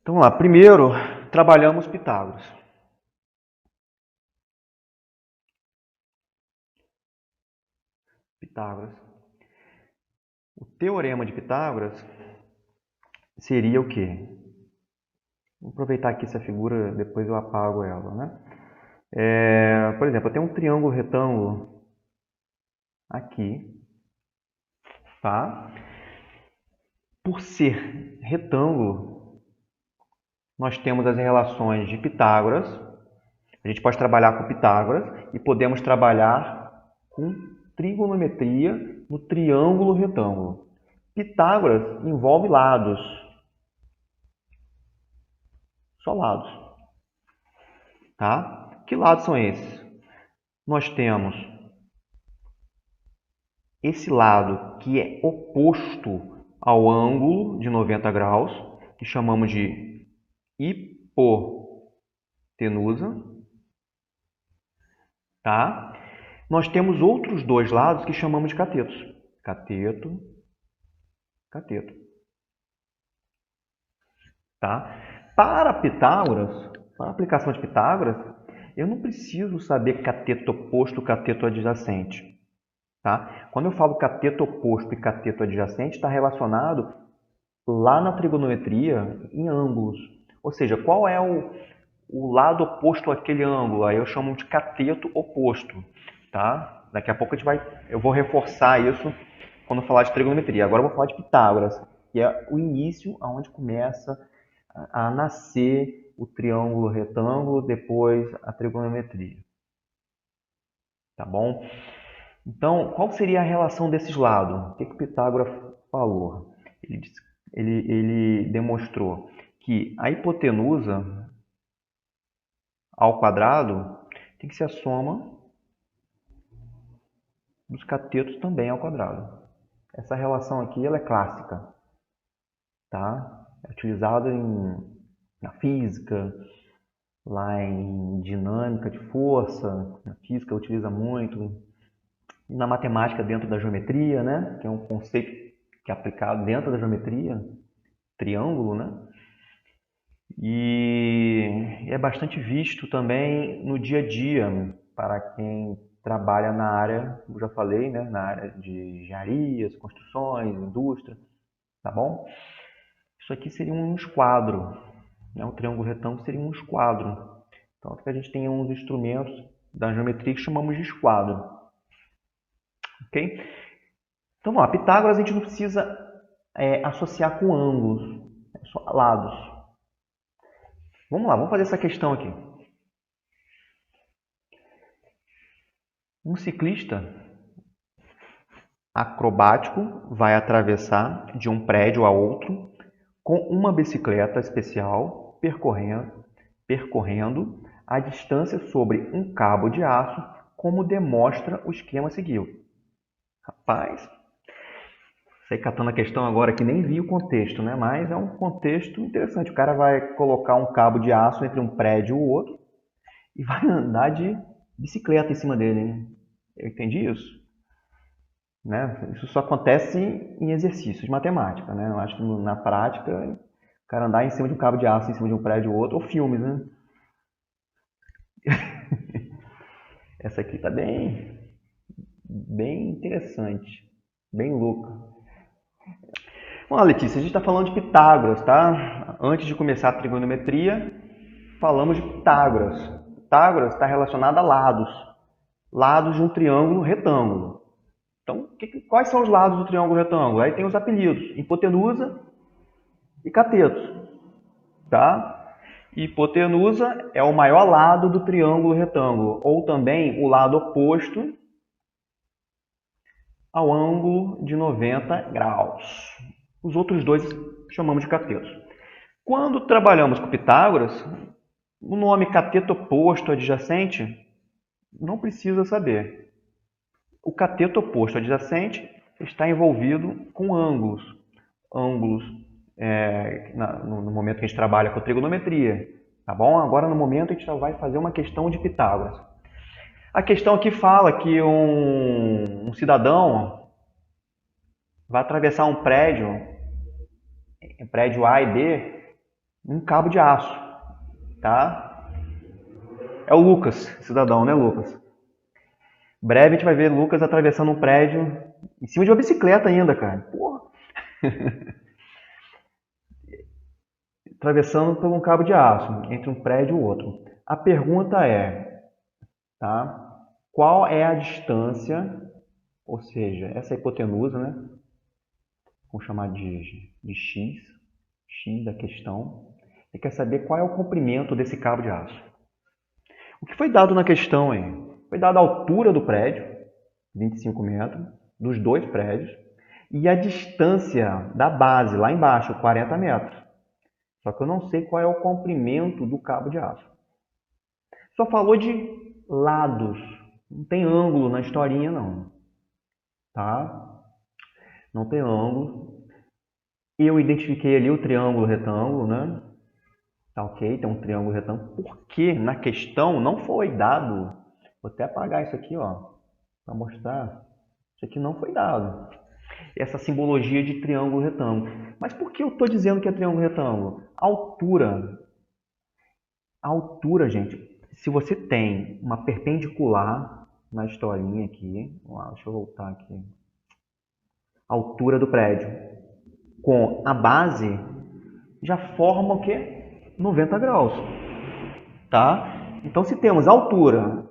Então, vamos lá. Primeiro, trabalhamos Pitágoras. Pitágoras. O teorema de Pitágoras seria o quê? Vou aproveitar aqui essa figura, depois eu apago ela, né? Por exemplo, eu tenho um triângulo retângulo aqui, tá? Por ser retângulo, nós temos as relações de Pitágoras. A gente pode trabalhar com Pitágoras e podemos trabalhar com trigonometria no triângulo retângulo. Pitágoras envolve lados. Só lados. Tá? Que lados são esses? Nós temos esse lado que é oposto ao ângulo de 90 graus, que chamamos de hipotenusa. Tá? Nós temos outros dois lados que chamamos de catetos. Cateto, cateto. Tá? Para Pitágoras, para a aplicação de Pitágoras, eu não preciso saber cateto oposto, cateto adjacente. Tá? Quando eu falo cateto oposto e cateto adjacente, está relacionado lá na trigonometria em ângulos. Ou seja, qual é o lado oposto àquele ângulo? Aí eu chamo de cateto oposto. Tá? Daqui a pouco eu vou reforçar isso quando eu falar de trigonometria. Agora eu vou falar de Pitágoras, que é o início onde começa a nascer o triângulo retângulo, depois a trigonometria. Tá bom? Então, qual seria a relação desses lados? O que Pitágoras falou? Ele demonstrou que a hipotenusa ao quadrado tem que ser a soma dos catetos também ao quadrado. Essa relação aqui ela é clássica. Tá? É utilizada na física, lá em dinâmica de força, na física utiliza muito, na matemática dentro da geometria, né? Que é um conceito que é aplicado dentro da geometria, triângulo, né? E é bastante visto também no dia a dia, para quem trabalha na área, eu já falei, né? Na área de engenharias, construções, indústria, tá bom? Isso aqui seria um esquadro, né? O triângulo retângulo seria um esquadro. Então, a gente tem uns instrumentos da geometria que chamamos de esquadro. Ok? Então, vamos lá. Pitágoras a gente não precisa associar com ângulos, só lados. Vamos lá, vamos fazer essa questão aqui. Um ciclista acrobático vai atravessar de um prédio a outro com uma bicicleta especial percorrendo a distância sobre um cabo de aço, como demonstra o esquema a seguir. Rapaz, sei catando a questão agora que nem vi o contexto, né? Mas é um contexto interessante. O cara vai colocar um cabo de aço entre um prédio e o outro e vai andar de bicicleta em cima dele, hein? Eu entendi isso? Né? Isso só acontece em exercícios de matemática, né? Eu acho que na prática, o cara andar em cima de um cabo de aço em cima de um prédio ou outro, ou filmes, né? Essa aqui tá bem interessante, bem louca. Bom, Letícia, a gente está falando de Pitágoras, tá? Antes de começar a trigonometria, falamos de Pitágoras. Pitágoras está relacionado a lados de um triângulo retângulo. Então, quais são os lados do triângulo retângulo? Aí tem os apelidos, hipotenusa e cateto, tá? Hipotenusa é o maior lado do triângulo retângulo, ou também o lado oposto ao ângulo de 90 graus. Os outros dois chamamos de catetos. Quando trabalhamos com Pitágoras, o nome cateto oposto adjacente não precisa saber. O cateto oposto adjacente está envolvido com ângulos. Ângulos no momento que a gente trabalha com trigonometria. Tá bom? Agora, no momento, a gente vai fazer uma questão de Pitágoras. A questão aqui fala que um cidadão vai atravessar um prédio A e B, um cabo de aço, tá? É o Lucas, cidadão, né, Lucas? Breve a gente vai ver Lucas atravessando um prédio em cima de uma bicicleta ainda, cara. Porra. Atravessando por um cabo de aço entre um prédio e o outro. A pergunta é, tá? Qual é a distância, ou seja, essa hipotenusa, né? Vamos chamar de x, x da questão. Você quer saber qual é o comprimento desse cabo de aço. O que foi dado na questão aí? Foi dada a altura do prédio, 25 metros, dos dois prédios, e a distância da base, lá embaixo, 40 metros. Só que eu não sei qual é o comprimento do cabo de aço. Só falou de lados. Não tem ângulo na historinha, não. Tá? Não tem ângulo. Eu identifiquei ali o triângulo retângulo, né? Tá ok? Tem um triângulo retângulo. Porque na questão não foi dado. Vou até apagar isso aqui, ó, para mostrar. Isso aqui não foi dado. Essa simbologia de triângulo retângulo. Mas por que eu estou dizendo que é triângulo retângulo? Altura. A altura, gente, se você tem uma perpendicular na historinha aqui, deixa eu voltar aqui. A altura do prédio com a base já forma o quê? 90 graus. Tá? Então, se temos altura,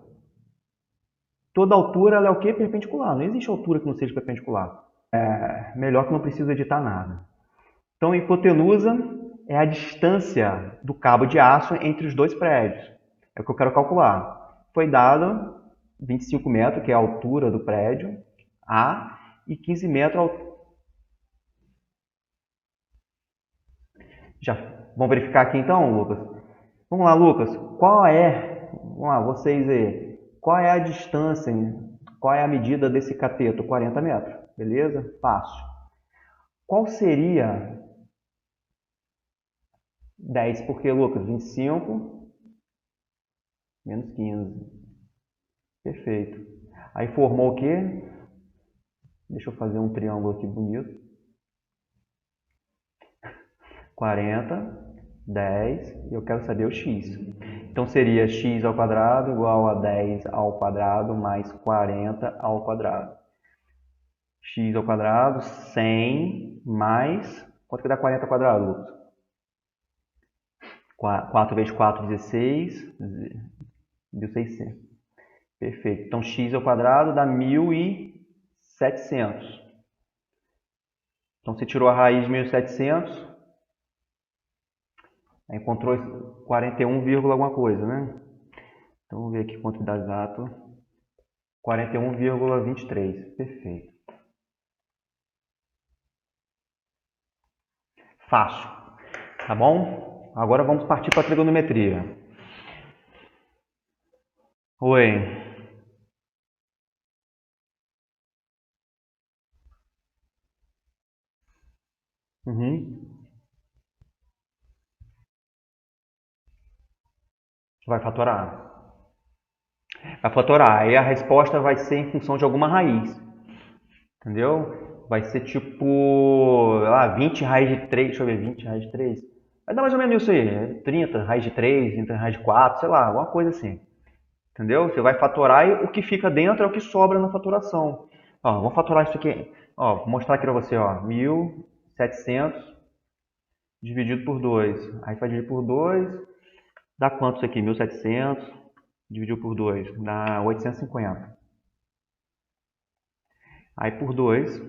toda altura ela é o quê? Perpendicular. Não existe altura que não seja perpendicular. Melhor que não preciso editar nada. Então, a hipotenusa é a distância do cabo de aço entre os dois prédios. É o que eu quero calcular. Foi dado 25 metros, que é a altura do prédio, A, e 15 metros. Já vamos verificar aqui então, Lucas? Vamos lá, Lucas. Vamos lá, vocês aí. Qual é a distância, qual é a medida desse cateto? 40 metros, beleza? Fácil. Qual seria 10? Por que, Lucas? 25 menos 15. Perfeito. Aí formou o quê? Deixa eu fazer um triângulo aqui bonito. 40, 10, e eu quero saber o x. Então seria x ao quadrado igual a 10 ao quadrado mais 40 ao quadrado. X ao quadrado, 100 mais... Quanto que dá 40 ao quadrado, Lucas? 4 vezes 4, 16. 1.600. Perfeito. Então, x ao quadrado dá 1.700. Então, você tirou a raiz de 1.700, encontrou 41, alguma coisa, né? Então, vamos ver aqui quanto dá exato. 41,23. Perfeito. Fácil. Tá bom? Agora vamos partir para a trigonometria. Oi. Vai fatorar. Vai fatorar. Aí a resposta vai ser em função de alguma raiz. Entendeu? Vai ser tipo, 20 raiz de 3. Deixa eu ver, 20 raiz de 3. Vai dar mais ou menos isso aí. 30 raiz de 3, 30 raiz de 4, sei lá, alguma coisa assim. Entendeu? Você vai fatorar e o que fica dentro é o que sobra na faturação. Ó, vamos fatorar isso aqui. Ó, vou mostrar aqui para você, ó. 1.700 dividido por 2. Aí vai dividir por 2. Dá quanto isso aqui? 1.700 dividido por 2. Dá 850. Aí por 2,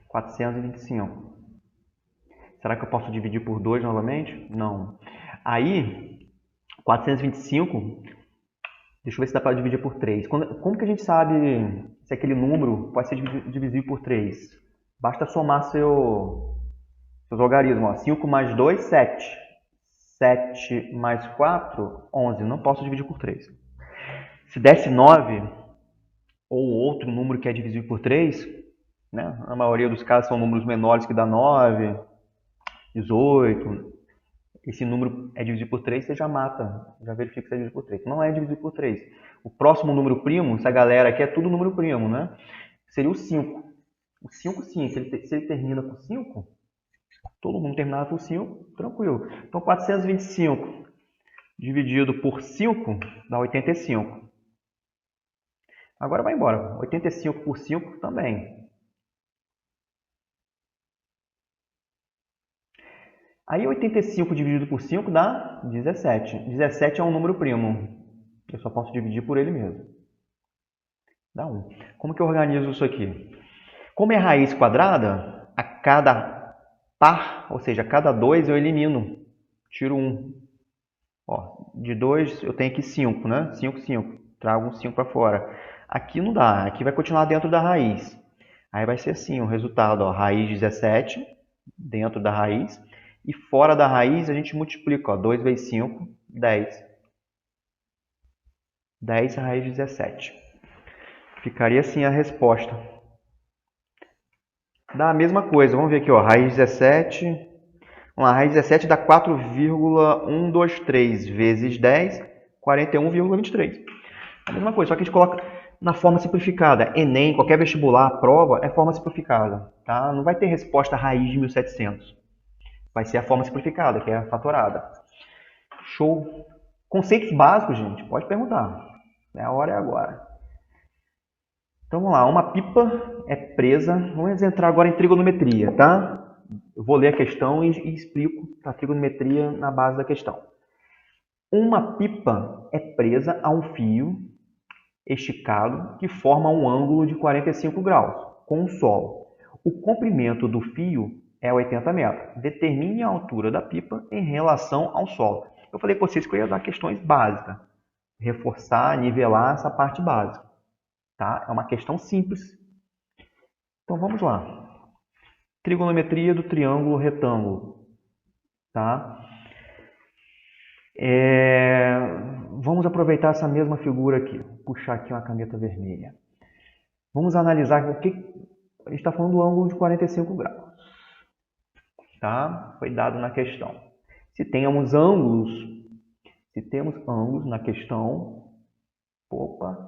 425. Será que eu posso dividir por 2 novamente? Não. Aí, 425, deixa eu ver se dá para dividir por 3. Como que a gente sabe se aquele número pode ser divisível por 3? Basta somar seus logaritmos. Ó. 5 mais 2, 7. 7 mais 4, 11. Não posso dividir por 3. Se desse 9, ou outro número que é divisível por 3, né? Na maioria dos casos são números menores que dá 9, 18. Esse número é dividido por 3, você já mata, já verifica que é dividido por 3. Não é dividido por 3. O próximo número primo, essa galera aqui é tudo número primo, né? Seria o 5. O 5, sim, se ele termina com 5, Todo mundo terminado por 5, tranquilo. Então, 425 dividido por 5 dá 85. Agora vai embora. 85 por 5 também. Aí 85 dividido por 5 dá 17. 17 é um número primo. Eu só posso dividir por ele mesmo. Dá 1. Como que eu organizo isso aqui? Como é raiz quadrada, a cada par, ou seja, a cada 2 eu elimino. Tiro 1. Ó, de 2 eu tenho aqui 5, né? 5, 5. Trago um 5 para fora. Aqui não dá. Aqui vai continuar dentro da raiz. Aí vai ser assim, o resultado, ó, raiz 17 dentro da raiz. E fora da raiz a gente multiplica, ó, 2 vezes 5, 10. 10 raiz de 17. Ficaria assim a resposta. Dá a mesma coisa, vamos ver aqui, ó, raiz de 17. Vamos lá, raiz de 17 dá 4,123 vezes 10, 41,23. A mesma coisa, só que a gente coloca na forma simplificada. Enem, qualquer vestibular, prova, é forma simplificada. Tá? Não vai ter resposta raiz de 1700. Vai ser a forma simplificada, que é a fatorada. Show. Conceitos básicos, gente, pode perguntar. A hora é agora. Então vamos lá, uma pipa é presa. Vamos entrar agora em trigonometria, tá? Eu vou ler a questão e explico a trigonometria na base da questão. Uma pipa é presa a um fio esticado que forma um ângulo de 45 graus com o solo. O comprimento do fio é 80 metros. Determine a altura da pipa em relação ao solo. Eu falei com vocês que eu ia dar questões básicas. Reforçar, nivelar essa parte básica. Tá? É uma questão simples. Então vamos lá. Trigonometria do triângulo retângulo. Tá? Vamos aproveitar essa mesma figura aqui. Vou puxar aqui uma caneta vermelha. Vamos analisar o que a gente está falando do ângulo de 45 graus. Tá? Foi dado na questão. Se temos ângulos na questão,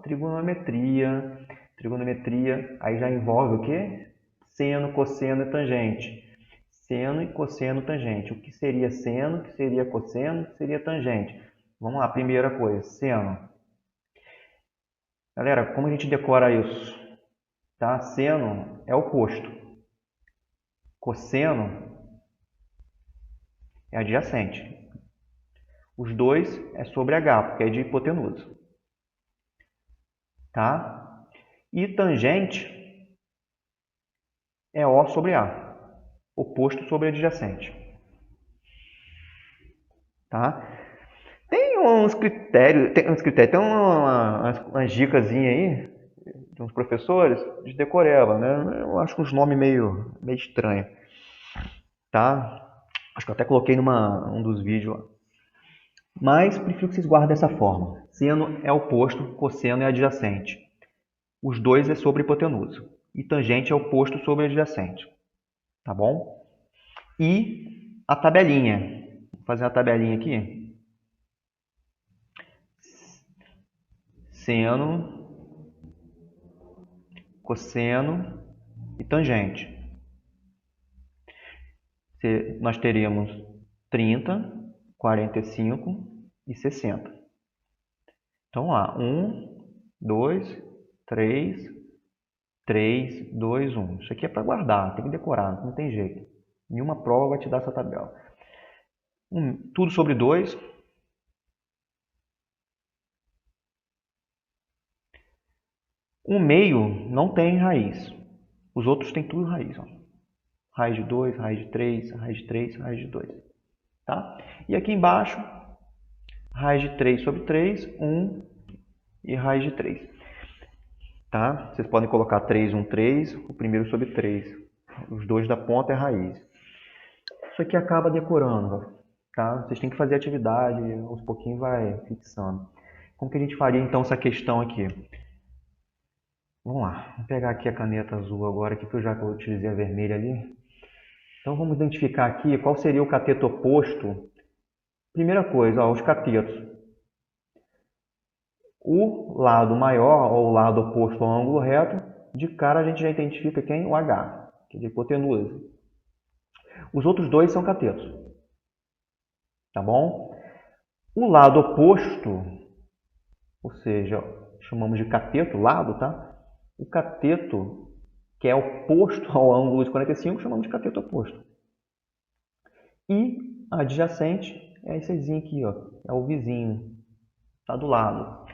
trigonometria. Trigonometria aí já envolve o quê? Seno, cosseno e tangente. Seno e cosseno, tangente. O que seria seno, o que seria cosseno, o que seria tangente? Vamos lá, primeira coisa, seno. Galera, como a gente decora isso? Tá? Seno é oposto. Cosseno é adjacente. Os dois é sobre H, porque é de hipotenusa. Tá? E tangente é O sobre A, oposto sobre adjacente. Tá? Tem uns critérios, tem umas dicas aí de uns professores de decoreba, né? Eu acho uns nomes meio estranhos. Tá? Acho que eu até coloquei um dos vídeos lá. Mas prefiro que vocês guardem dessa forma. Seno é oposto, cosseno é adjacente. Os dois é sobre hipotenusa. E tangente é oposto sobre adjacente. Tá bom? E a tabelinha. Vou fazer uma tabelinha aqui. Seno, cosseno e tangente. Nós teríamos 30, 45 e 60. Então, lá, 1, 2, 3, 3, 2, 1. Isso aqui é para guardar, tem que decorar, não tem jeito. Nenhuma prova vai te dar essa tabela. Tudo sobre 2. O meio não tem raiz. Os outros têm tudo raiz. Ó. Raiz de 2, raiz de 3, raiz de 3, raiz de 2. Tá? E aqui embaixo, raiz de 3 sobre 3, 1 e raiz de 3. Tá? Vocês podem colocar 3, 1, 3, o primeiro sobre 3. Os dois da ponta é raiz. Isso aqui acaba decorando. Tá? Vocês têm que fazer atividade, aos pouquinhos vai fixando. Como que a gente faria então essa questão aqui? Vamos lá, vou pegar aqui a caneta azul agora, aqui, que eu já utilizei a vermelha ali. Então vamos identificar aqui qual seria o cateto oposto. Primeira coisa, ó, os catetos. O lado maior, ou o lado oposto ao ângulo reto, de cara a gente já identifica quem? O H, que é de hipotenusa. Os outros dois são catetos. Tá bom? O lado oposto, ou seja, chamamos de cateto, lado, tá? O cateto, que é oposto ao ângulo de 45, chamamos de cateto oposto. E adjacente é essezinho aqui, ó, é o vizinho, tá do lado.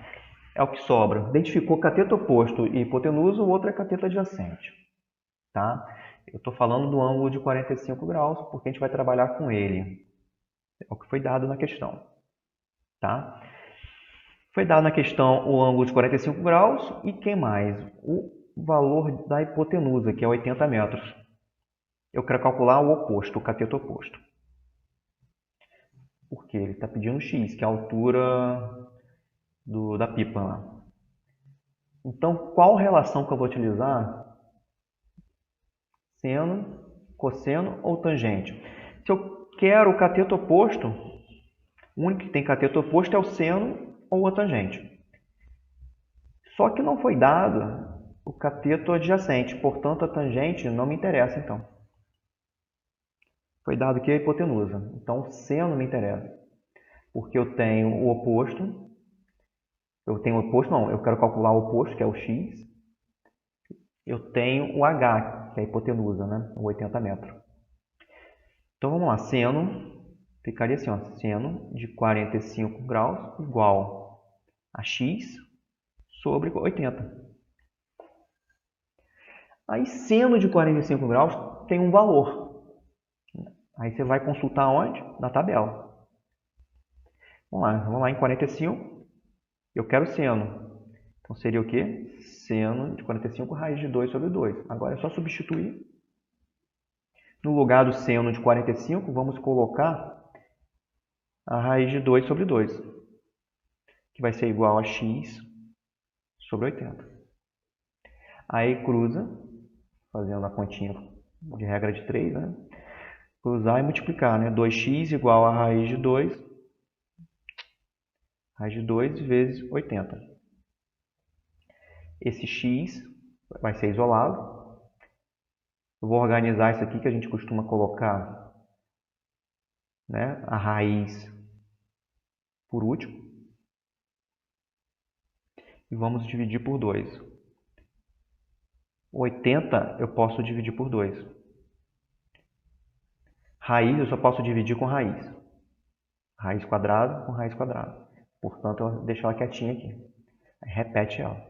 É o que sobra. Identificou cateto oposto e hipotenusa, o outro é cateto adjacente. Tá? Eu estou falando do ângulo de 45 graus, porque a gente vai trabalhar com ele. É o que foi dado na questão. Tá? Foi dado na questão o ângulo de 45 graus e quem mais? O valor da hipotenusa, que é 80 metros. Eu quero calcular o oposto, o cateto oposto. Porque ele está pedindo x, que é a altura da pipa lá. Então, qual relação que eu vou utilizar? Seno, cosseno ou tangente? Se eu quero o cateto oposto, o único que tem cateto oposto é o seno ou a tangente. Só que não foi dado o cateto adjacente, portanto a tangente não me interessa então. Foi dado aqui a hipotenusa, então o seno me interessa. Porque eu tenho o oposto, eu quero calcular o oposto, que é o x. Eu tenho o h, que é a hipotenusa, né? O 80 metros. Então vamos lá, seno, ficaria assim, ó, seno de 45 graus igual a x sobre 80. Aí seno de 45 graus tem um valor. Aí você vai consultar onde? Na tabela. Vamos lá em 45. Eu quero seno. Então seria o quê? Seno de 45 raiz de 2 sobre 2. Agora é só substituir. No lugar do seno de 45, vamos colocar a raiz de 2 sobre 2, que vai ser igual a x sobre 80. Aí cruza, fazendo a continha de regra de 3, né? Cruzar e multiplicar, né? 2x igual a raiz de 2 vezes 80. Esse x vai ser isolado. Eu vou organizar isso aqui que a gente costuma colocar, né, a raiz por último. E vamos dividir por 2. 80 eu posso dividir por 2. Raiz eu só posso dividir com raiz. Raiz quadrada com raiz quadrada. Portanto, eu deixo ela quietinha aqui. Aí repete ela.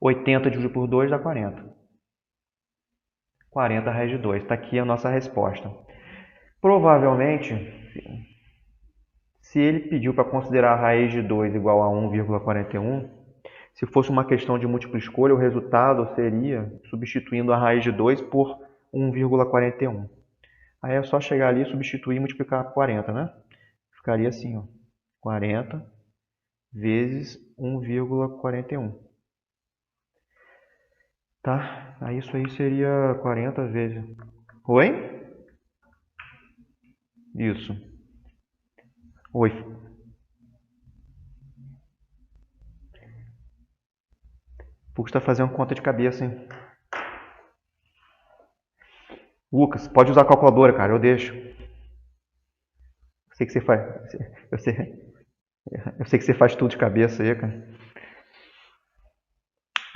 80 dividido por 2 dá 40. 40 raiz de 2. Está aqui a nossa resposta. Provavelmente, se ele pediu para considerar a raiz de 2 igual a 1,41, se fosse uma questão de múltipla escolha, o resultado seria substituindo a raiz de 2 por 1,41. Aí é só chegar ali, substituir e multiplicar por 40, né? Ficaria assim, ó, 40 vezes 1,41. Tá? Aí isso aí seria 40 vezes... Oi? Isso. Oi. Fux está fazendo conta de cabeça, hein? Lucas, pode usar a calculadora, cara, eu deixo. Eu sei que você faz. Eu sei que você faz tudo de cabeça aí, cara.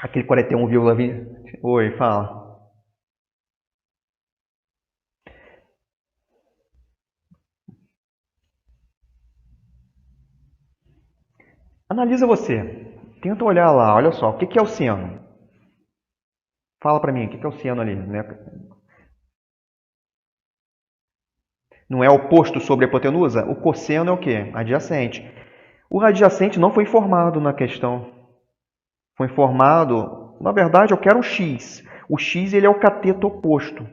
Aquele 41,20. Oi, fala. Analisa você. Tenta olhar lá, olha só. O que é o seno? Fala pra mim, o que é o seno ali? Não é oposto sobre a hipotenusa? O cosseno é o quê? Adjacente. O adjacente não foi informado na questão. Foi informado... Na verdade, eu quero um x. O x ele é o cateto oposto.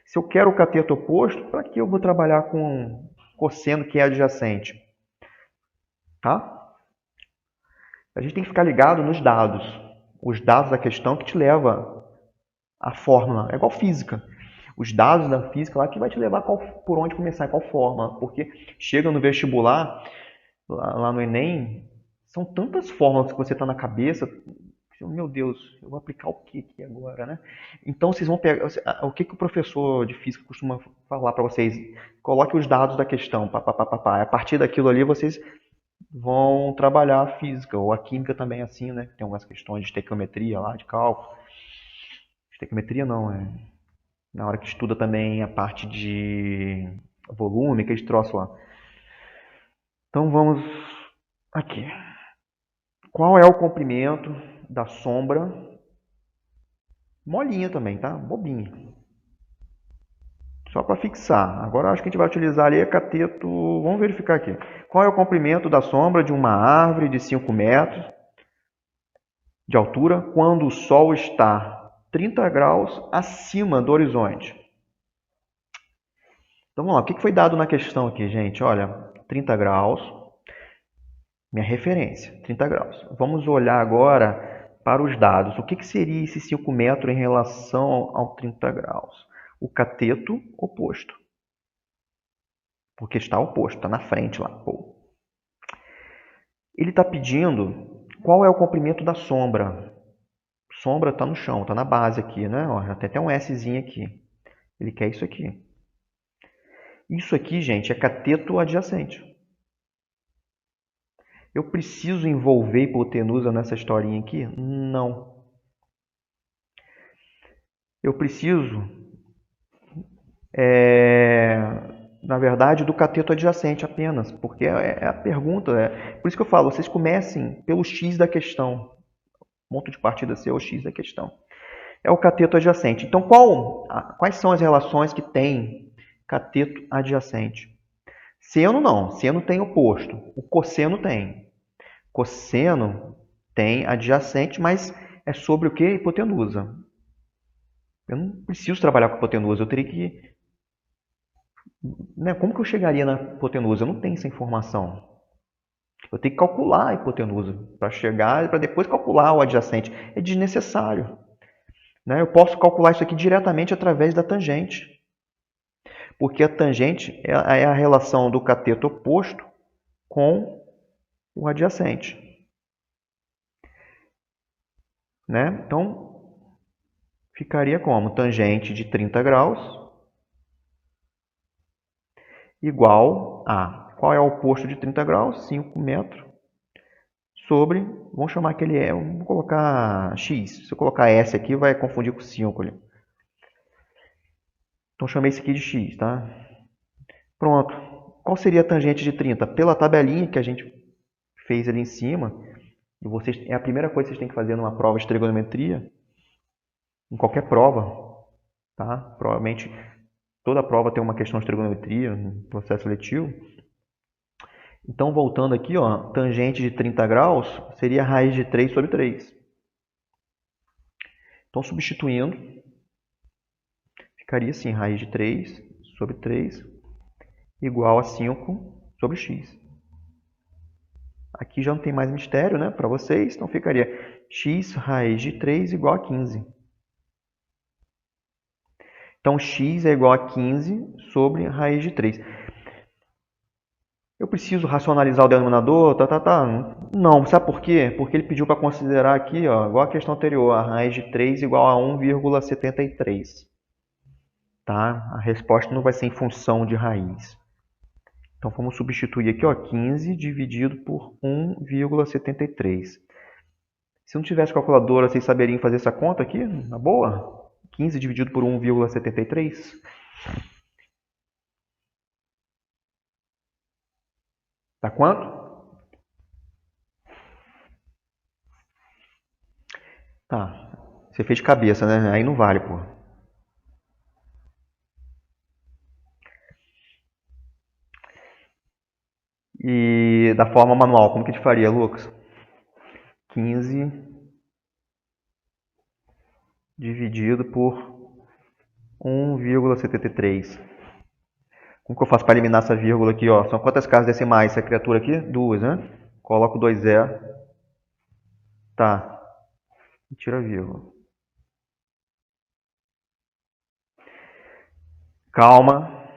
Se eu quero o cateto oposto, para que eu vou trabalhar com cosseno que é adjacente? Tá? A gente tem que ficar ligado nos dados. Os dados da questão que te leva à fórmula. É igual física. Os dados da física lá que vai te levar por onde começar, qual fórmula. Porque chega no vestibular, lá no Enem, são tantas fórmulas que você está na cabeça, meu Deus, eu vou aplicar o que aqui agora, né? Então vocês vão pegar, o que o professor de física costuma falar para vocês? Coloque os dados da questão, pá, pá, pá, pá, pá. A partir daquilo ali vocês vão trabalhar a física, ou a química também é assim, né? Tem algumas questões de estequiometria lá, de cálculo. Estequiometria não, é na hora que estuda também a parte de volume, aqueles troços lá. Então vamos aqui. Qual é o comprimento da sombra? Molinha também, tá? Bobinha. Só para fixar. Agora acho que a gente vai utilizar ali a cateto. Vamos verificar aqui. Qual é o comprimento da sombra de uma árvore de 5 metros de altura quando o Sol está 30 graus acima do horizonte? Então vamos lá. O que foi dado na questão aqui, gente? Olha, 30 graus. Minha referência, 30 graus. Vamos olhar agora para os dados. O que seria esse 5 metros em relação ao 30 graus? O cateto oposto. Porque está oposto, está na frente lá. Pô. Ele está pedindo qual é o comprimento da sombra. Sombra está no chão, está na base aqui, né? Ó, tem até um Szinho aqui. Ele quer isso aqui. Isso aqui, gente, é cateto adjacente. Eu preciso envolver hipotenusa nessa historinha aqui? Não. Eu preciso, na verdade, do cateto adjacente apenas, porque é a pergunta. Por isso que eu falo, vocês comecem pelo X da questão. Ponto de partida seu é o X da questão. É o cateto adjacente. Então, quais são as relações que tem cateto adjacente? Seno não. Seno tem oposto. O cosseno tem. Cosseno tem adjacente, mas é sobre o que? Hipotenusa. Eu não preciso trabalhar com hipotenusa. Eu teria que... Né? Como que eu chegaria na hipotenusa? Eu não tenho essa informação. Eu tenho que calcular a hipotenusa para chegar, para depois calcular o adjacente. É desnecessário. Né? Eu posso calcular isso aqui diretamente através da tangente. Porque a tangente é a relação do cateto oposto com o adjacente. Né? Então, ficaria como? Tangente de 30 graus igual a... Qual é o oposto de 30 graus? 5 metros sobre... Vamos chamar que ele é... Vamos colocar x. Se eu colocar s aqui, vai confundir com 5 ali. Então, chamei esse aqui de x, tá? Pronto. Qual seria a tangente de 30? Pela tabelinha que a gente fez ali em cima, e vocês, é a primeira coisa que vocês têm que fazer numa prova de trigonometria, em qualquer prova, tá? Provavelmente toda prova tem uma questão de trigonometria no processo seletivo. Então, voltando aqui, ó, tangente de 30 graus seria a raiz de 3 sobre 3. Então, substituindo, ficaria assim, raiz de 3 sobre 3 igual a 5 sobre x. Aqui já não tem mais mistério, né, para vocês, então ficaria x raiz de 3 igual a 15. Então, x é igual a 15 sobre raiz de 3. Eu preciso racionalizar o denominador? Não, sabe por quê? Porque ele pediu para considerar aqui, ó, igual a questão anterior, a raiz de 3 igual a 1,73. Tá? A resposta não vai ser em função de raiz. Então, vamos substituir aqui, ó, 15 dividido por 1,73. Se não tivesse calculadora, vocês saberiam fazer essa conta aqui? Na boa? 15 dividido por 1,73? Dá quanto? Tá. Você fez de cabeça, né? Aí não vale, pô. E da forma manual, como que a gente faria, Lucas? 15 dividido por 1,73. Como que eu faço para eliminar essa vírgula aqui? Ó? São quantas casas decimais essa criatura aqui? 2, né? Coloco 2 zero. Tá. E tira a vírgula. Calma.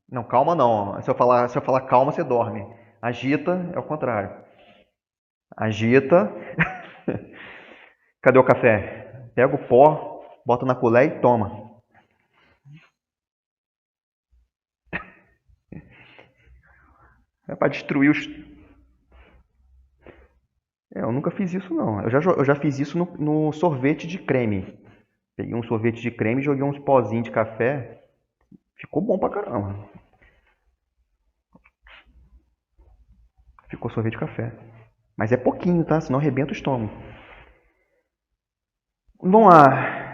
Não, calma não. Se eu falar calma, você dorme. Agita é o contrário. Agita. Cadê o café? Pega o pó, bota na colher e toma. É para destruir os... eu nunca fiz isso não. Eu já fiz isso no sorvete de creme. Peguei um sorvete de creme, joguei uns pozinhos de café. Ficou bom pra caramba. Ficou sorvete de café. Mas é pouquinho, tá? Senão arrebenta o estômago. Vamos lá.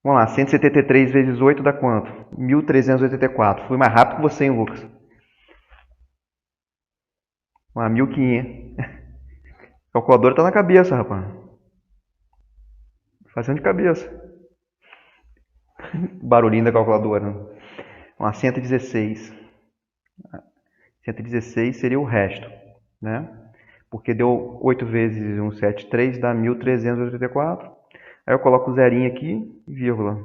Vamos lá. 173 vezes 8 dá quanto? 1.384. Fui mais rápido que você, hein, Lucas? Vamos lá, 1.500. A calculadora tá na cabeça, rapaz. Fazendo de cabeça. Barulhinho da calculadora. Vamos lá, 116. 116 seria o resto, né? Porque deu 8 vezes 173, dá 1.384. Aí eu coloco o zerinho aqui, vírgula.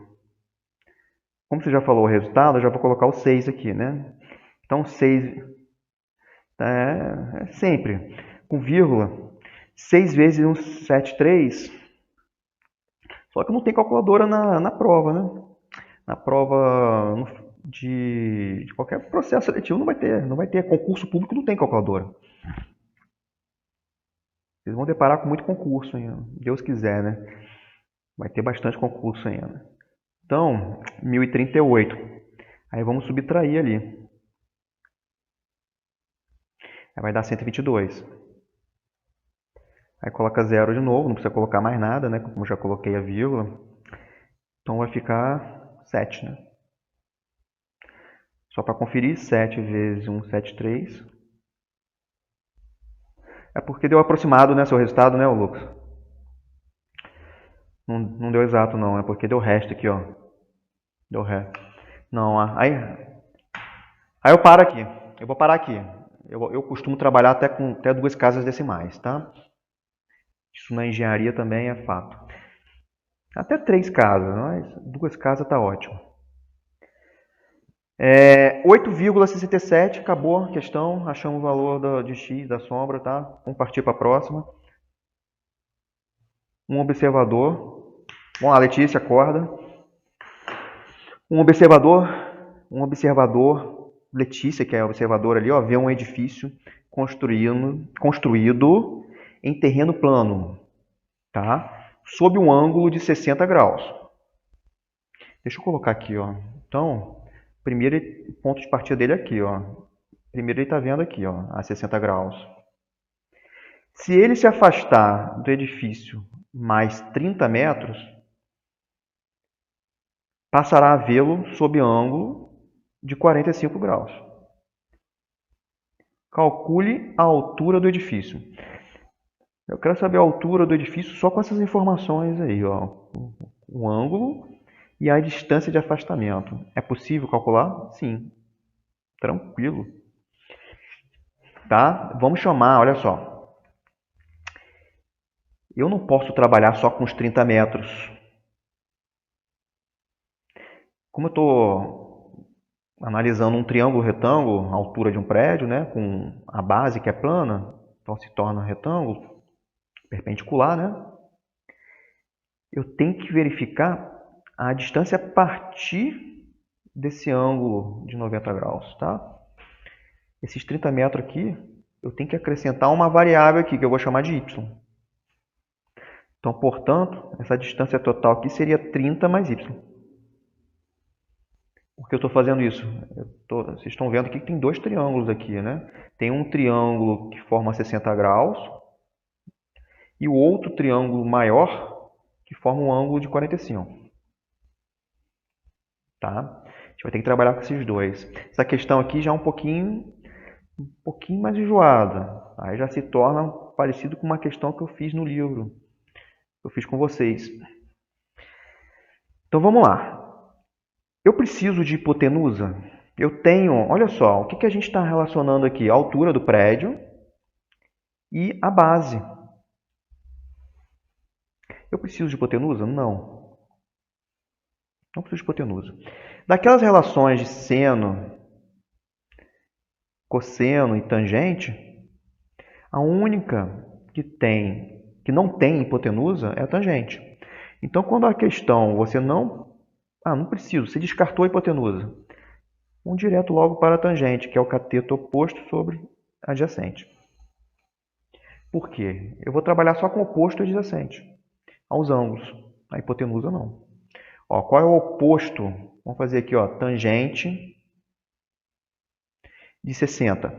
Como você já falou o resultado, eu já vou colocar o 6 aqui, né? Então, 6 é sempre com vírgula. 6 vezes 173. Só que não tem calculadora na prova, né? Na prova de qualquer processo seletivo não vai ter. Concurso público não tem calculadora. Vocês vão deparar com muito concurso ainda. Deus quiser, né? Vai ter bastante concurso ainda. Então, 1038. Aí vamos subtrair ali. Aí vai dar 122. Aí coloca zero de novo, não precisa colocar mais nada, né? Como já coloquei a vírgula. Então vai ficar 7, né? Só para conferir, 7 vezes 173. É porque deu aproximado, né, seu resultado, né, Lucas? Não deu exato, não. É porque deu resto aqui, ó. Deu resto. Não, aí eu paro aqui. Eu vou parar aqui. Eu costumo trabalhar até com duas casas decimais, tá? Isso na engenharia também é fato. Até 3 casas, mas 2 casas tá ótimo. 8,67, acabou a questão. Achamos o valor de x da sombra, tá? Vamos partir para a próxima. Um observador. Vamos lá, Letícia, acorda. Um observador, Letícia, que é a observadora ali, ó, vê um edifício construído em terreno plano, tá? Sob um ângulo de 60 graus. Deixa eu colocar aqui, ó. Então, primeiro ponto de partida dele é aqui, ó. Primeiro ele está vendo aqui, ó, a 60 graus. Se ele se afastar do edifício mais 30 metros, passará a vê-lo sob ângulo de 45 graus. Calcule a altura do edifício. Eu quero saber a altura do edifício só com essas informações aí, ó. O ângulo e a distância de afastamento. É possível calcular? Sim. Tranquilo. Tá? Vamos chamar, olha só. Eu não posso trabalhar só com os 30 metros. Como eu estou analisando um triângulo retângulo, a altura de um prédio, né, com a base que é plana, então se torna retângulo, perpendicular, né? Eu tenho que verificar a distância a partir desse ângulo de 90 graus, tá? Esses 30 metros aqui, eu tenho que acrescentar uma variável aqui, que eu vou chamar de y. Então, portanto, essa distância total aqui seria 30 mais y. Por que eu estou fazendo isso? Vocês estão vendo aqui que tem 2 triângulos aqui, né? Tem um triângulo que forma 60 graus e o outro triângulo maior que forma um ângulo de 45. Tá? A gente vai ter que trabalhar com esses dois. Essa questão aqui já é um pouquinho mais enjoada. Aí já se torna parecido com uma questão que eu fiz no livro. Que eu fiz com vocês. Então vamos lá. Eu preciso de hipotenusa? Eu tenho, olha só, o que a gente está relacionando aqui? A altura do prédio e a base. Eu preciso de hipotenusa? Não. Não preciso de hipotenusa. Daquelas relações de seno cosseno e tangente, a única que não tem hipotenusa é a tangente. Então, quando a questão você não preciso, você descartou a hipotenusa, vamos direto logo para a tangente, que é o cateto oposto sobre adjacente. Por quê? Eu vou trabalhar só com o oposto e adjacente, aos ângulos. A hipotenusa não. Ó, qual é o oposto? Vamos fazer aqui, ó, tangente de 60.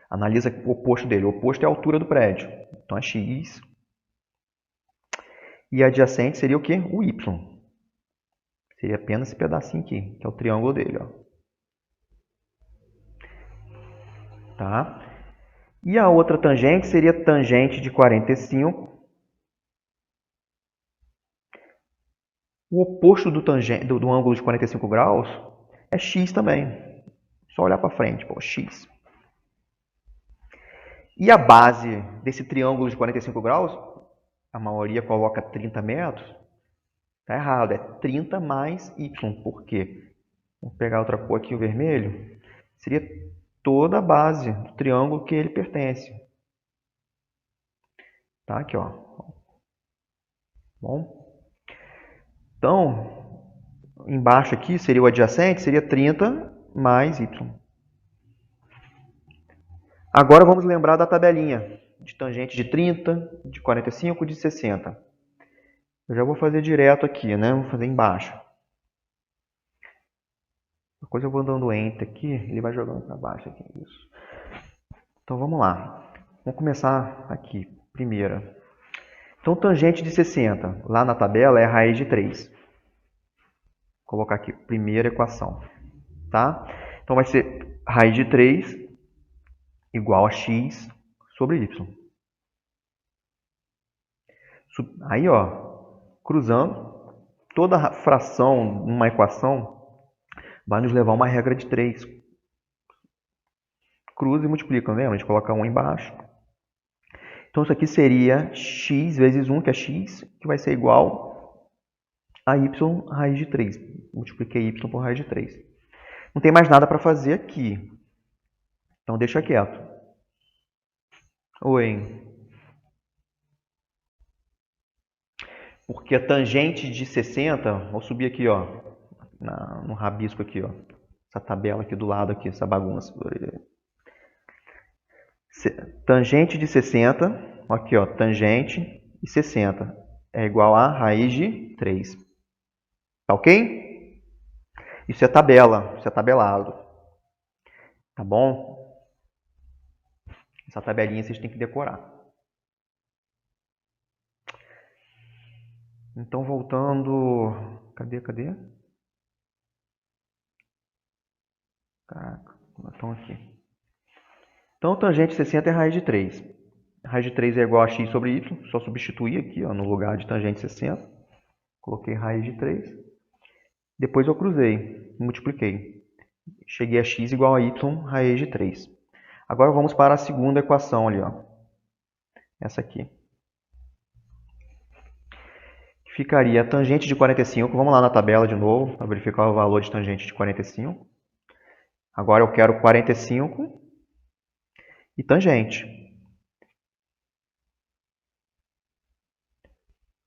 Analisa o oposto dele. O oposto é a altura do prédio. Então é x. E adjacente seria o quê? O y. Seria apenas esse pedacinho aqui, que é o triângulo dele, ó. Tá? E a outra tangente seria tangente de 45. O oposto do ângulo de 45 graus é x também. Só olhar para frente, pô, x. E a base desse triângulo de 45 graus, a maioria coloca 30 metros. Está errado, é 30 mais y. Por quê? Vamos pegar outra cor aqui, o vermelho. Seria toda a base do triângulo que ele pertence. Tá aqui, ó. Bom. Então, embaixo aqui seria o adjacente, seria 30 mais y. Agora vamos lembrar da tabelinha de tangente de 30, de 45, de 60. Eu já vou fazer direto aqui, né? Vou fazer embaixo. Depois eu vou dando Enter aqui, ele vai jogando para baixo aqui. Isso. Então vamos lá. Vamos começar aqui, primeira. Então, tangente de 60, lá na tabela é a raiz de 3. Vou colocar aqui, primeira equação. Tá? Então vai ser raiz de 3 igual a x sobre y. Aí, ó, cruzando, toda fração numa equação vai nos levar a uma regra de 3. Cruza e multiplica, lembra? A gente coloca 1 embaixo. Então, isso aqui seria x vezes 1, que é x, que vai ser igual a y raiz de 3. Multipliquei y por raiz de 3. Não tem mais nada para fazer aqui. Então, deixa quieto. Oi. Porque a tangente de 60, vou subir aqui, ó, no rabisco aqui, ó, essa tabela aqui do lado, aqui, essa bagunça. Tangente de 60, aqui, ó, tangente de 60 é igual a raiz de 3. Tá ok? Isso é tabela, isso é tabelado. Tá bom? Essa tabelinha vocês têm que decorar. Então, voltando... Cadê? Caraca, estão aqui. Então, tangente de 60 é raiz de 3. Raiz de 3 é igual a x sobre y. Só substituir aqui, ó, no lugar de tangente de 60. Coloquei raiz de 3. Depois eu cruzei, multipliquei. Cheguei a x igual a y raiz de 3. Agora vamos para a segunda equação ali, ó. Essa aqui. Ficaria a tangente de 45. Vamos lá na tabela de novo, para verificar o valor de tangente de 45. Agora eu quero 45 e tangente.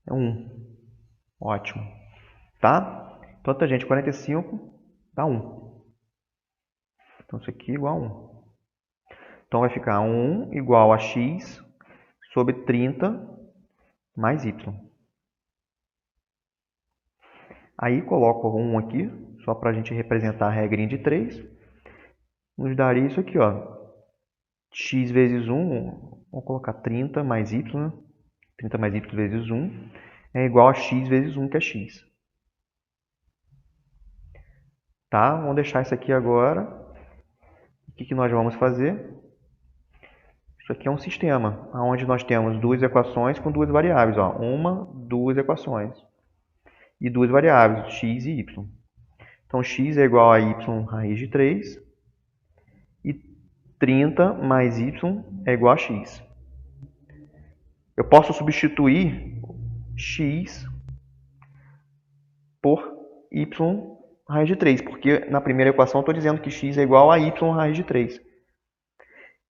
É 1. Ótimo. Tá? Então, a tangente de 45 dá 1. Então, isso aqui é igual a 1. Então, vai ficar 1 igual a x sobre 30 mais y. Aí, coloco 1 aqui, só para a gente representar a regrinha de 3. Nos daria isso aqui, ó. X vezes 1, vou colocar 30 mais y, né? 30 mais y vezes 1 é igual a x vezes 1, que é x. Tá? Vamos deixar isso aqui agora. O que nós vamos fazer? Isso aqui é um sistema, onde nós temos duas equações com duas variáveis. Ó. Duas equações. E duas variáveis, x e y. Então, x é igual a y raiz de 3. E 30 mais y é igual a x. Eu posso substituir x por y raiz de 3, porque na primeira equação eu estou dizendo que x é igual a y raiz de 3.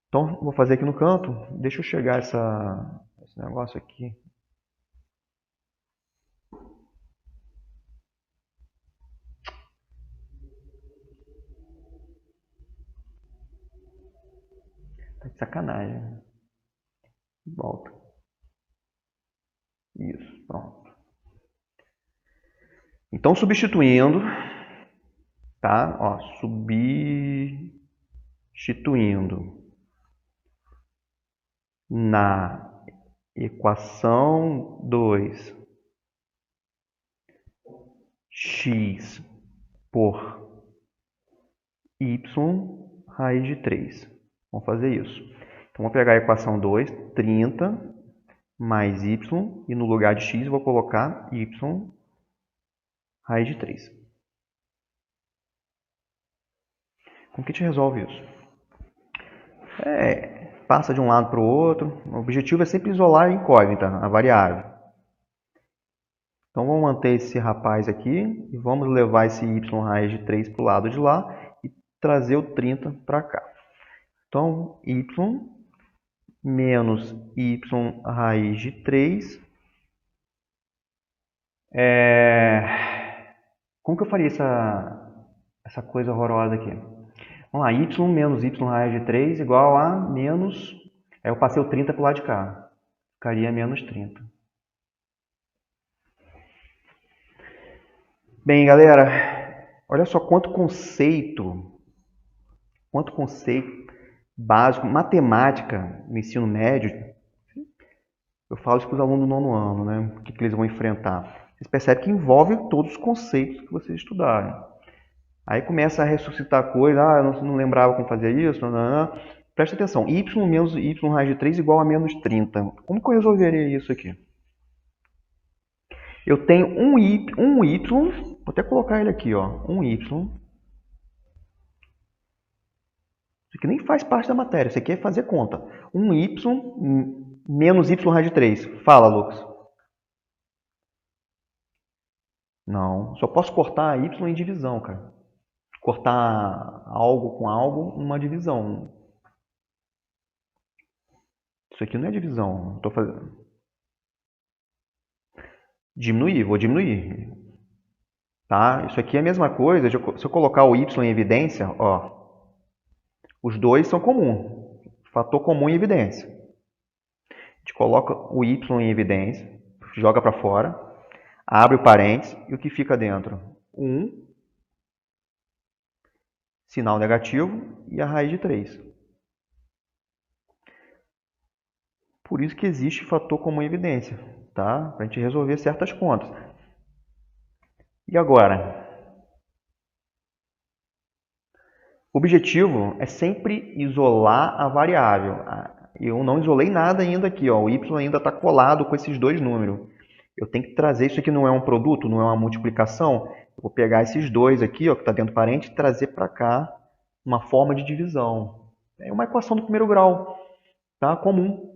Então, vou fazer aqui no canto. Deixa eu chegar esse negócio aqui. Tá de sacanagem. Volta. Isso, pronto. Então, substituindo, tá? Ó, substituindo na equação 2 x por y raiz de 3. Vamos fazer isso. Então, vou pegar a equação 2, 30 mais y, e no lugar de x eu vou colocar y raiz de 3. Como que a gente resolve isso? Passa de um lado para o outro. O objetivo é sempre isolar a incógnita, a variável. Então, vamos manter esse rapaz aqui e vamos levar esse y raiz de 3 para o lado de lá e trazer o 30 para cá. Então, y menos y raiz de 3. Como que eu faria essa coisa horrorosa aqui? Vamos lá, y menos y raiz de 3 igual a menos... Aí eu passei o 30 para o lado de cá. Ficaria menos 30. Bem, galera, olha só quanto conceito básico, matemática no ensino médio. Eu falo isso para os alunos do nono ano, né? O que eles vão enfrentar. Vocês percebem que envolve todos os conceitos que vocês estudarem. Aí começa a ressuscitar coisa, eu não lembrava como fazer isso, Presta atenção, y menos y raiz de 3 igual a menos 30. Como que eu resolveria isso aqui? Eu tenho um y, vou até colocar ele aqui, ó, um y. Isso aqui nem faz parte da matéria, isso aqui é fazer conta. Um y menos y raiz de 3. Fala, Lucas. Não, só posso cortar y em divisão, cara. Cortar algo com algo numa divisão. Isso aqui não é divisão. Estou fazendo. Diminuir, vou diminuir. Tá? Isso aqui é a mesma coisa. Se eu colocar o y em evidência, ó, os dois são comuns. Fator comum em evidência. A gente coloca o y em evidência, joga para fora, abre o parênteses e o que fica dentro? 1, sinal negativo e a raiz de 3. Por isso que existe fator comum em evidência, tá? Para a gente resolver certas contas. E agora? O objetivo é sempre isolar a variável. Eu não isolei nada ainda aqui, ó. O y ainda está colado com esses dois números. Eu tenho que trazer isso aqui, não é um produto, não é uma multiplicação. Eu vou pegar esses dois aqui, ó, que está dentro do parênteses, e trazer para cá uma forma de divisão. É uma equação do primeiro grau, tá? Comum.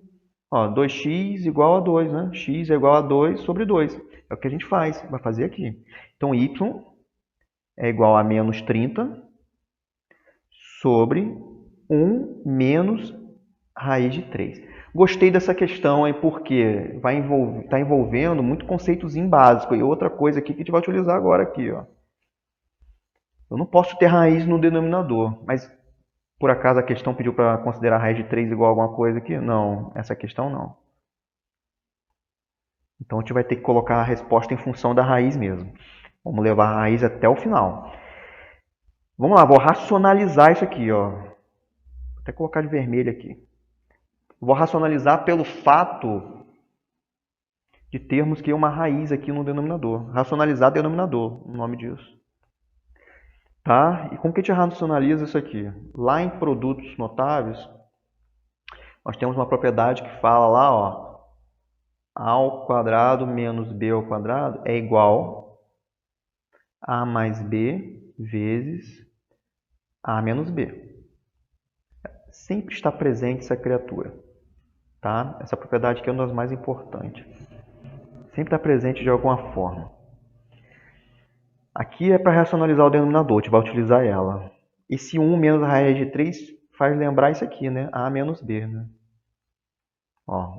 Ó, 2x igual a 2, né? X é igual a 2 sobre 2. É o que a gente faz, vai fazer aqui. Então, y é igual a menos 30 sobre 1 menos raiz de 3. Gostei dessa questão aí porque está envolvendo muito conceitozinho básico. E outra coisa aqui que a gente vai utilizar agora aqui, ó. Eu não posso ter raiz no denominador, mas por acaso a questão pediu para considerar a raiz de 3 igual a alguma coisa aqui? Não, essa questão não. Então a gente vai ter que colocar a resposta em função da raiz mesmo. Vamos levar a raiz até o final. Vamos lá, vou racionalizar isso aqui, ó. Vou até colocar de vermelho aqui. Vou racionalizar pelo fato de termos que uma raiz aqui no denominador. Racionalizar denominador, o nome disso. Tá? E como que a gente racionaliza isso aqui? Lá em produtos notáveis, nós temos uma propriedade que fala lá, ó, a ao quadrado menos b ao quadrado é igual a mais b vezes a menos b. Sempre está presente essa criatura. Tá? Essa propriedade aqui é uma das mais importantes. Sempre está presente de alguma forma. Aqui é para racionalizar o denominador, a gente vai utilizar ela. Esse 1 menos a raiz de 3 faz lembrar isso aqui, né? A menos B, né? Ó,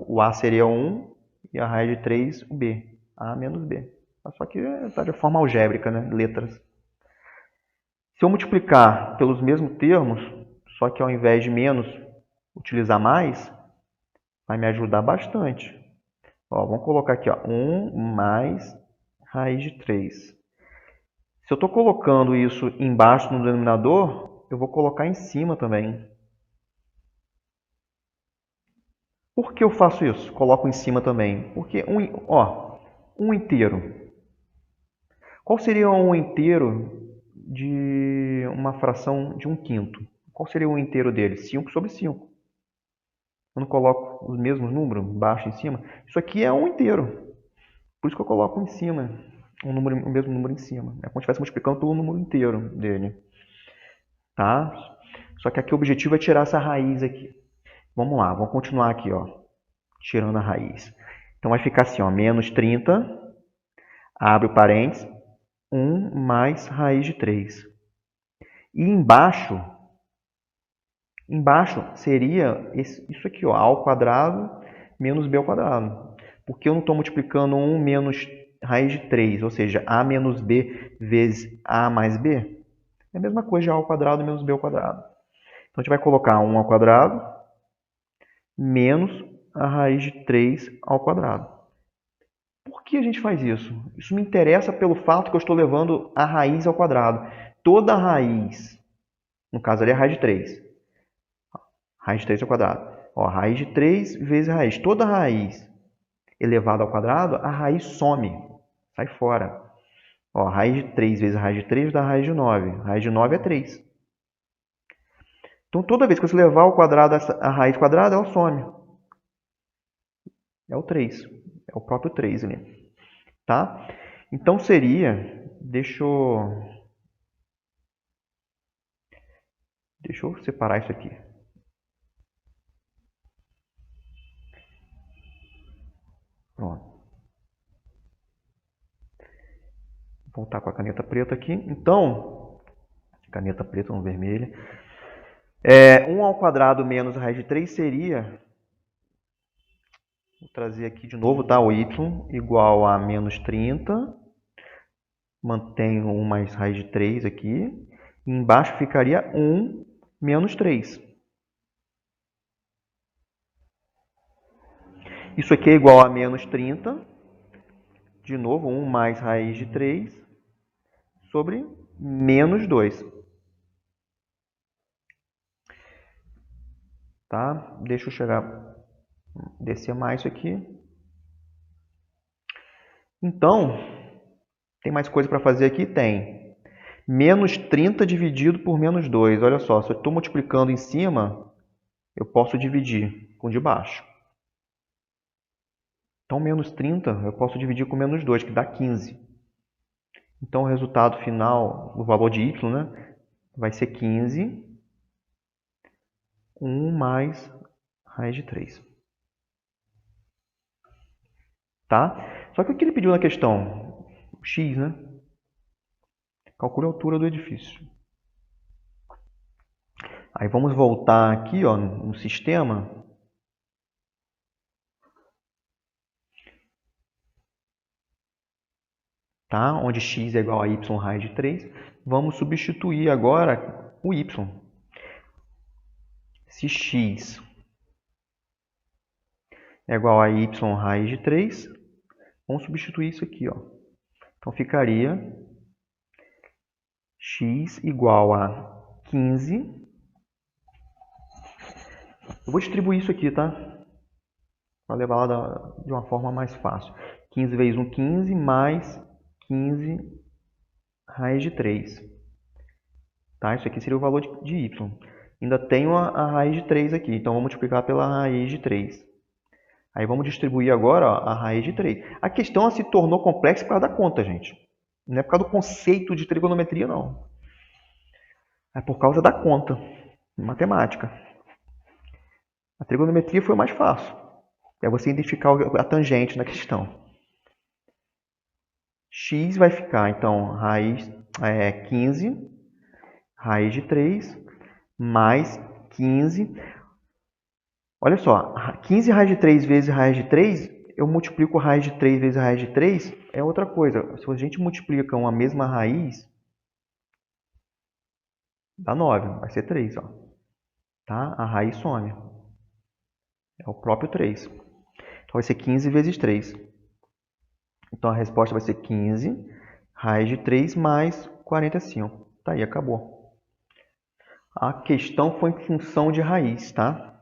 o A seria 1 e a raiz de 3, o B. A menos B. Só que está de forma algébrica, né? Letras. Se eu multiplicar pelos mesmos termos, só que ao invés de menos, utilizar mais, vai me ajudar bastante. Ó, vamos colocar aqui, ó, 1 mais raiz de 3. Se eu estou colocando isso embaixo no denominador, eu vou colocar em cima também. Por que eu faço isso? Coloco em cima também. Porque um inteiro. Qual seria um inteiro de uma fração de 1/5? Qual seria o inteiro dele? 5 sobre 5. Eu não coloco os mesmos números, embaixo e em cima. Isso aqui é um inteiro. Por isso que eu coloco em cima, o mesmo número em cima. É como se estivesse multiplicando pelo número inteiro dele. Tá? Só que aqui o objetivo é tirar essa raiz aqui. Vamos lá, vamos continuar aqui, ó, tirando a raiz. Então vai ficar assim, ó, menos 30, abre o parênteses, 1 mais raiz de 3. E embaixo seria isso aqui, ó, a ao quadrado menos b ao quadrado. Porque eu não estou multiplicando 1 menos raiz de 3, ou seja, a menos b vezes a mais b. É a mesma coisa de a ao quadrado menos b ao quadrado. Então a gente vai colocar 1 ao quadrado menos a raiz de 3 ao quadrado. Por que a gente faz isso? Isso me interessa pelo fato que eu estou levando a raiz ao quadrado. Toda raiz, no caso ali é a raiz de 3. Raiz de 3 ao quadrado. Ó, raiz de 3 vezes a raiz. Toda raiz elevada ao quadrado, a raiz some, sai fora. Ó, raiz de 3 vezes a raiz de 3 dá a raiz de 9. A raiz de 9 é 3. Então, toda vez que você levar ao quadrado a raiz quadrada, ela some. É o 3. É o próprio 3 ali. Tá? Então, seria... Deixa eu separar isso aqui. Pronto. Vou voltar com a caneta preta aqui. Então, caneta preta, não vermelha. 1 ao quadrado menos a raiz de 3 seria... Vou trazer aqui de novo, tá? O y igual a menos 30. Mantenho 1 mais raiz de 3 aqui. E embaixo ficaria 1 menos 3. Isso aqui é igual a menos 30. De novo, 1 mais raiz de 3 sobre menos 2. Tá? Deixa eu descer mais isso aqui. Então, tem mais coisa para fazer aqui? Tem. Menos 30 dividido por menos 2. Olha só, se eu estou multiplicando em cima, eu posso dividir com de baixo. Então, menos 30 eu posso dividir com menos 2, que dá 15. Então, o resultado final, o valor de y, né, vai ser 15. 1 mais raiz de 3. Tá? Só que o que ele pediu na questão? O x, né? Calcule a altura do edifício. Aí vamos voltar aqui, ó, no sistema. Tá? Onde x é igual a y raiz de 3. Vamos substituir agora o y. Se x é igual a y raiz de 3, vamos substituir isso aqui, ó. Então ficaria x igual a 15. Eu vou distribuir isso aqui, tá? Para levar lá de uma forma mais fácil. 15 vezes 1, 15, mais 15 raiz de 3. Tá? Isso aqui seria o valor de y. Ainda tenho a raiz de 3 aqui, então vamos multiplicar pela raiz de 3. Aí vamos distribuir agora, ó, a raiz de 3. A questão se tornou complexa por causa da conta, gente. Não é por causa do conceito de trigonometria, não. É por causa da conta, matemática. A trigonometria foi o mais fácil. É você identificar a tangente na questão. x vai ficar, então, raiz 15, raiz de 3, mais 15. Olha só, 15 raiz de 3 vezes raiz de 3, eu multiplico raiz de 3 vezes raiz de 3, é outra coisa. Se a gente multiplica uma mesma raiz, dá 9, vai ser 3, ó. Tá? A raiz some. É o próprio 3. Então vai ser 15 vezes 3. Então a resposta vai ser 15, raiz de 3 mais 45. Tá aí, acabou. A questão foi em função de raiz, tá?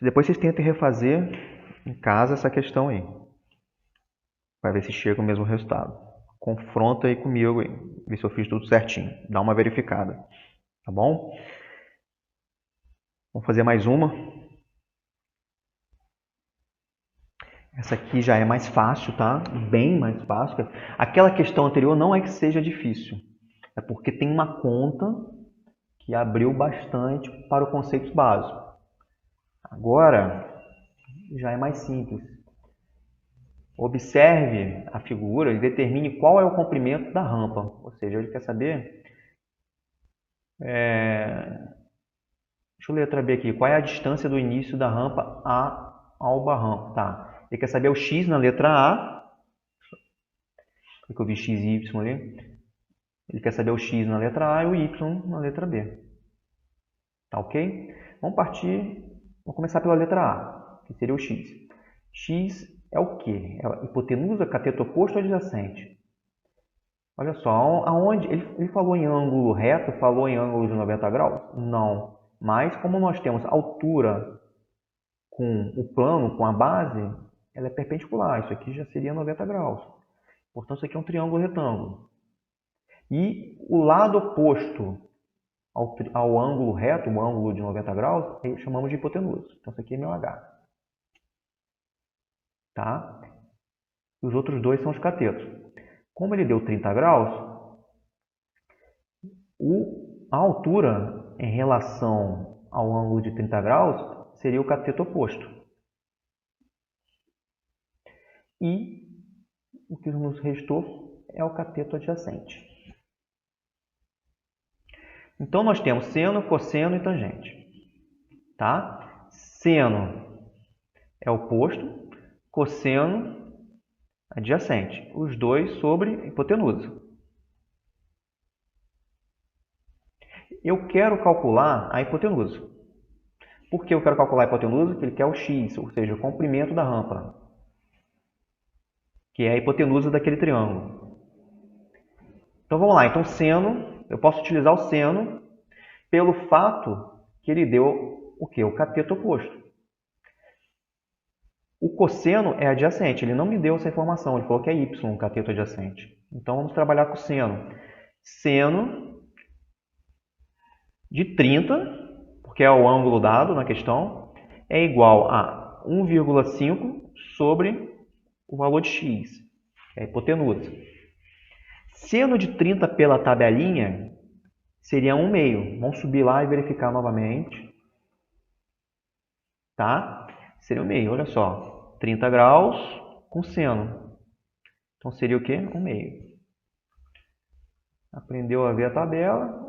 Depois vocês tentem refazer em casa essa questão aí. Para ver se chega o mesmo resultado. Confronta aí comigo aí. Ver se eu fiz tudo certinho. Dá uma verificada. Tá bom? Vamos fazer mais uma. Essa aqui já é mais fácil, tá? Bem mais fácil. Aquela questão anterior não é que seja difícil. É porque tem uma conta que abriu bastante para o conceito básico. Agora, já é mais simples. Observe a figura e determine qual é o comprimento da rampa. Ou seja, ele quer saber... Deixa eu ler a letra B aqui. Qual é a distância do início da rampa ao barranco? Tá. Ele quer saber o x na letra A. Por que eu vi x e y ali? Ele quer saber o x na letra A e o y na letra B. Tá ok? Vamos começar pela letra A, que seria o x. X é o quê? É a hipotenusa, cateto oposto ou adjacente? Olha só, aonde ele falou em ângulo reto, falou em ângulo de 90 graus? Não. Mas como nós temos altura com o plano, com a base, ela é perpendicular. Isso aqui já seria 90 graus. Portanto, isso aqui é um triângulo retângulo. E o lado oposto ao ângulo reto, o ângulo de 90 graus, chamamos de hipotenusa. Então, isso aqui é meu H. Tá? Os outros dois são os catetos. Como ele deu 30 graus, a altura em relação ao ângulo de 30 graus seria o cateto oposto. E o que nos restou é o cateto adjacente. Então, nós temos seno, cosseno e tangente. Tá? Seno é oposto, cosseno adjacente. Os dois sobre hipotenusa. Eu quero calcular a hipotenusa. Por que eu quero calcular a hipotenusa? Porque ele quer o x, ou seja, o comprimento da rampa, que é a hipotenusa daquele triângulo. Então vamos lá. Então seno, eu posso utilizar o seno pelo fato que ele deu o quê? O cateto oposto. O cosseno é adjacente, ele não me deu essa informação, ele falou que é y, o cateto adjacente. Então vamos trabalhar com o seno. Seno de 30, porque é o ângulo dado na questão, é igual a 1,5 sobre o valor de x, que é a hipotenusa. Seno de 30 pela tabelinha seria 1/2. Vamos subir lá e verificar novamente. Tá? Seria 1/2, olha só. 30 graus com seno. Então seria o quê? 1/2. Aprendeu a ver a tabela.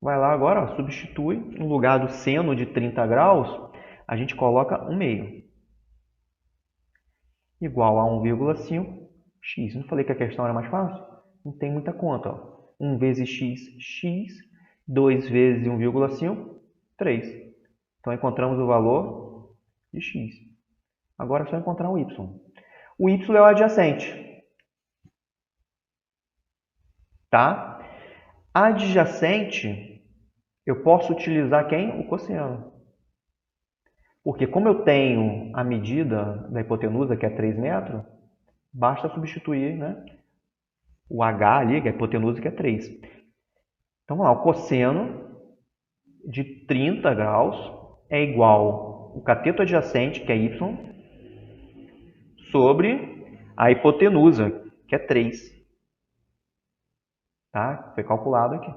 Vai lá agora, ó, substitui. No lugar do seno de 30 graus, a gente coloca 1/2. Igual a 1,5 x. Não falei que a questão era mais fácil? Não tem muita conta. Ó. 1 vezes x, x. 2 vezes 1,5, 3. Então, encontramos o valor de x. Agora é só encontrar o y. O y é o adjacente. Tá? Adjacente, eu posso utilizar quem? O cosseno. Porque como eu tenho a medida da hipotenusa, que é 3 metros, basta substituir, né, o h ali, que é a hipotenusa, que é 3. Então, vamos lá. O cosseno de 30 graus é igual ao cateto adjacente, que é y, sobre a hipotenusa, que é 3. Tá? Foi calculado aqui.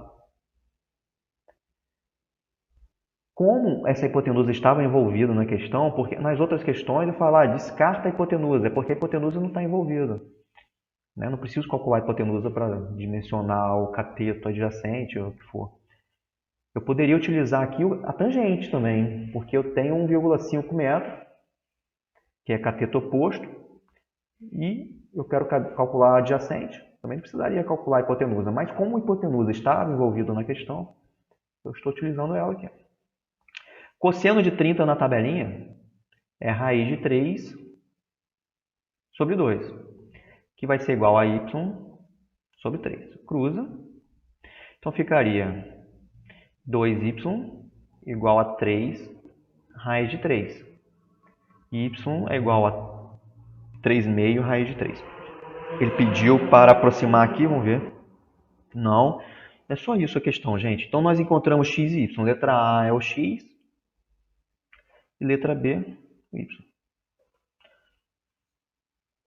Como essa hipotenusa estava envolvida na questão, porque nas outras questões eu falo, descarta a hipotenusa, é porque a hipotenusa não está envolvida. Né? Não preciso calcular a hipotenusa para dimensionar o cateto adjacente ou o que for. Eu poderia utilizar aqui a tangente também, porque eu tenho 1,5 metro, que é cateto oposto, e eu quero calcular a adjacente. Também não precisaria calcular a hipotenusa, mas como a hipotenusa estava envolvida na questão, eu estou utilizando ela aqui. Cosseno de 30 na tabelinha é raiz de 3 sobre 2, que vai ser igual a y sobre 3. Cruza. Então ficaria 2y igual a 3 raiz de 3. Y é igual a 3,5 raiz de 3. Ele pediu para aproximar aqui, vamos ver. Não, é só isso a questão, gente. Então nós encontramos x e y. Letra A é o x e letra B o y.